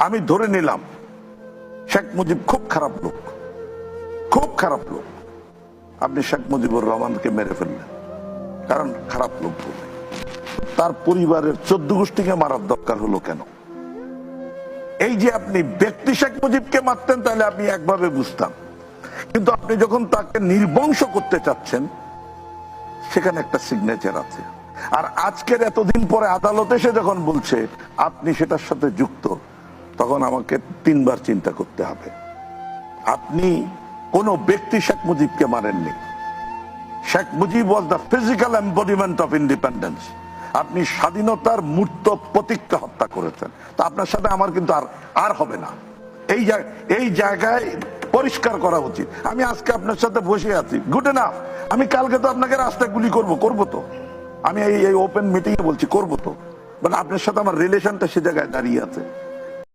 আমি ধরে নিলাম শেখ মুজিব খুব খারাপ লোক, খুব খারাপ লোক। আপনি শেখ মুজিবুর রহমানকে মেরে ফেললেন, কারণ খারাপ লোক বলে। তার পরিবারের 14 গোষ্ঠীকে মারার দরকার হলো কেন? এই যে আপনি ব্যক্তি শেখ মুজিবকে মারতেন তাহলে আপনি একভাবে বুঝতাম, কিন্তু আপনি যখন তাকে নির্বংশ করতে চাচ্ছেন সেখানে একটা সিগনেচার আছে। আর আজকের এতদিন পরে আদালতে এসে যখন বলছে আপনি সেটার সাথে যুক্ত, তখন আমাকে 3 বার চিন্তা করতে হবে। আপনি কোন ব্যক্তি শেখ মুজিবকে মারেননি। Sheikh Mujib was the physical embodiment of independence. আপনি স্বাধীনতার মূর্ত প্রতীককে হত্যা করেছেন। তা আপনার সাথে আমার কিন্তু আর হবে না। এই জায়গায় পরিষ্কার করা উচিত। আমি আজকে আপনার সাথে বসে আছি, গুড এনাফ। আমি কালকে তো আপনাকে রাস্তায় গুলি করবো তো। আমি এই ওপেন মিটিং এ বলছি করবো তো, মানে আপনার সাথে আমার রিলেশনটা সে জায়গায় দাঁড়িয়ে আছে।